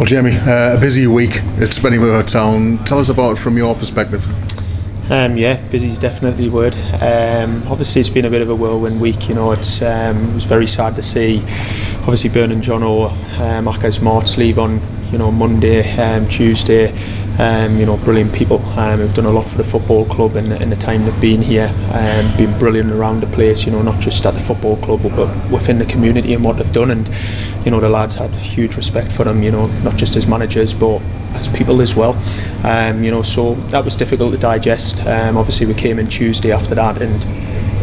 Well, Jamie, a busy week at Spennymoor Town. Tell us about it from your perspective. Busy is definitely the word. Obviously, it's been a bit of a whirlwind week. It was very sad to see. Obviously, Bern and John or Aka's March leave on Monday, Tuesday. Brilliant people who've done a lot for the football club in the time they've been here. Been brilliant around the place. Not just at the football club, but within the community and what they've done. And the lads had huge respect for them. Not just as managers, but as people as well. So that was difficult to digest. Obviously we came in Tuesday after that, and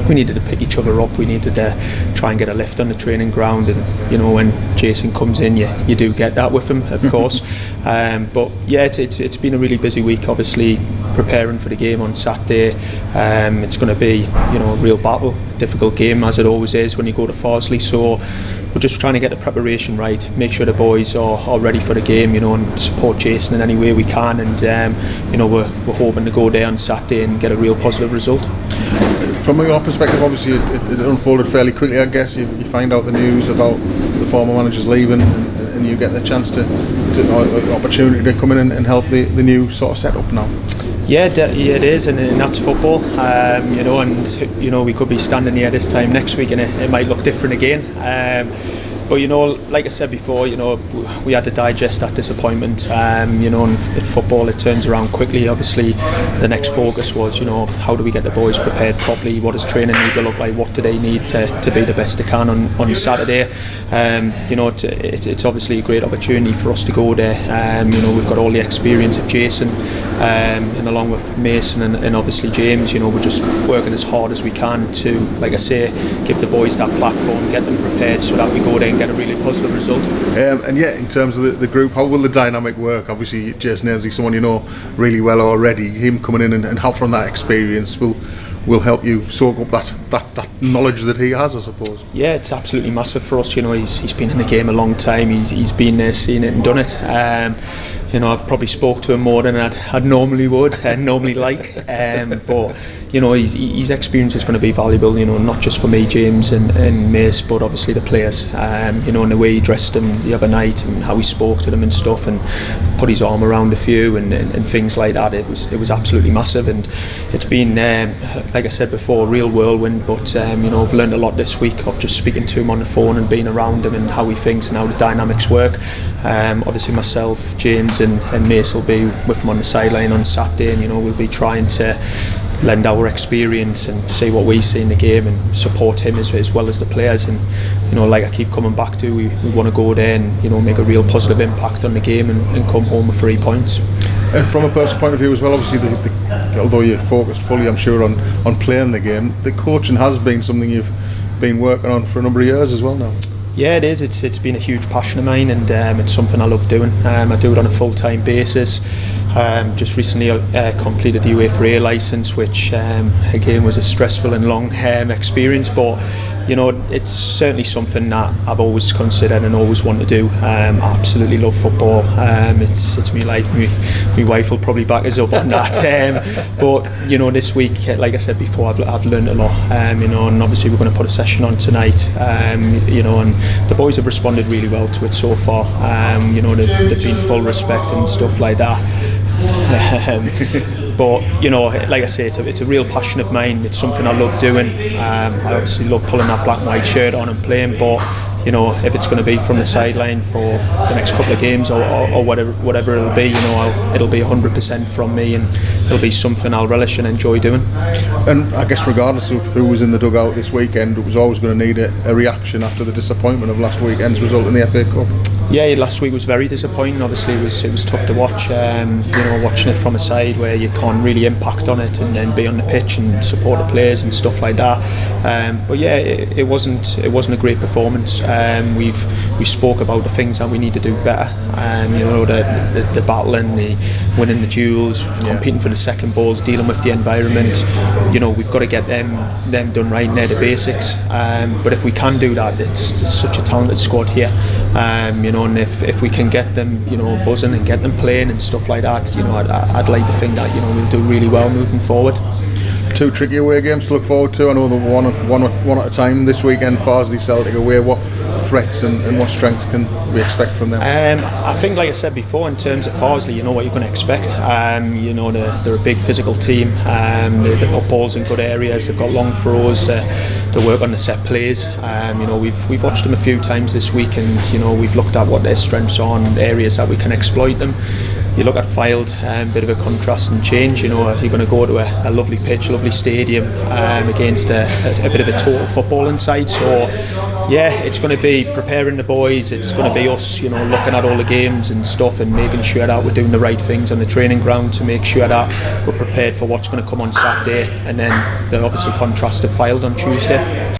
we needed to pick each other up. We needed to try and get a lift on the training ground, and when Jason comes in, you do get that with him, of course. But yeah, it's been a really busy week. Obviously preparing for the game on Saturday. It's going to be a real battle, difficult game as it always is when you go to Farsley. So we're just trying to get the preparation right, make sure the boys are ready for the game, and support Jason in any way we can. And we're hoping to go there on Saturday and get a real positive result. From your perspective, obviously it unfolded fairly quickly. I guess you find out the news about the former managers leaving, and you get the chance to opportunity to come in and help the new sort of setup now. Yeah, it is, and that's football. And we could be standing here this time next week, and it might look different again. But like I said before, we had to digest that disappointment. And in football, it turns around quickly. Obviously, the next focus was, how do we get the boys prepared properly? What does training need to look like? What do they need to be the best they can on Saturday? It's obviously a great opportunity for us to go there. We've got all the experience of Jason, and along with Mason and obviously James. We're just working as hard as we can to, like I say, give the boys that platform, get them prepared so that we go there and get a really positive result. In terms of the group, how will the dynamic work? Obviously, Jason Ainsley, someone you know really well already. Him coming in and how from that experience will help you soak up that knowledge that he has, I suppose. Yeah, it's absolutely massive for us. He's been in the game a long time. He's been there, seen it and done it. I've probably spoke to him more than I'd normally would and normally like. But his experience is going to be valuable. Not just for me, James and Mace, but obviously the players. And the way he dressed them the other night and how he spoke to them and stuff, and put his arm around a few and things like that. It was absolutely massive, and it's been like I said before, a real whirlwind. But I've learned a lot this week of just speaking to him on the phone and being around him and how he thinks and how the dynamics work. Obviously myself, James and Mace will be with him on the sideline on Saturday, and we'll be trying to lend our experience and see what we see in the game and support him as well as the players. And like I keep coming back to, we want to go there and make a real positive impact on the game and come home with 3 points. And from a personal point of view as well, obviously although you're focused fully, I'm sure, on playing the game, the coaching has been something you've been working on for a number of years as well now. Yeah, it is. It's been a huge passion of mine, and it's something I love doing. I do it on a full-time basis. Just recently completed the UEFA A licence, which again was a stressful and long experience, but it's certainly something that I've always considered and always want to do. I absolutely love football. It's my life. My wife will probably back us up on that. But this week, like I said before, I've learned a lot. And obviously we're going to put a session on tonight. And the boys have responded really well to it so far. They've been full respect and stuff like that. But like I say, it's a real passion of mine. It's something I love doing. I obviously love pulling that black and white shirt on and playing, but if it's going to be from the sideline for the next couple of games or whatever it'll be, it'll be 100% from me, and it'll be something I'll relish and enjoy doing. And I guess regardless of who was in the dugout this weekend, it was always going to need a reaction after the disappointment of last weekend's result in the FA Cup. Yeah, last week was very disappointing. Obviously, it was tough to watch. Watching it from a side where you can't really impact on it and then be on the pitch and support the players and stuff like that. But yeah, it wasn't a great performance. We spoke about the things that we need to do better. The battling, the winning the duels, competing for the second balls, dealing with the environment. We've got to get them done right, and they're the basics. But if we can do that, it's such a talented squad here. And if we can get them, buzzing and get them playing and stuff like that, I'd like to think that we'll do really well moving forward. 2 tricky away games to look forward to. I know the one at a time this weekend. Farsley Celtic away. What threats and what strengths can we expect from them? I think, like I said before, in terms of Farsley, you know what you're going to expect. You know, they're a big physical team. They put balls in good areas. They've got long throws to work on the set plays. You know, we've watched them a few times this week, and you know, we've looked at what their strengths are and areas that we can exploit them. You look at Fylde, bit of a contrast and change. You know, you're going to go to a lovely pitch, lovely stadium, against a bit of a total footballing side. So yeah, it's going to be preparing the boys. It's going to be us, you know, looking at all the games and stuff and making sure that we're doing the right things on the training ground to make sure that we're prepared for what's going to come on Saturday, and then the obviously contrast to Fylde on Tuesday.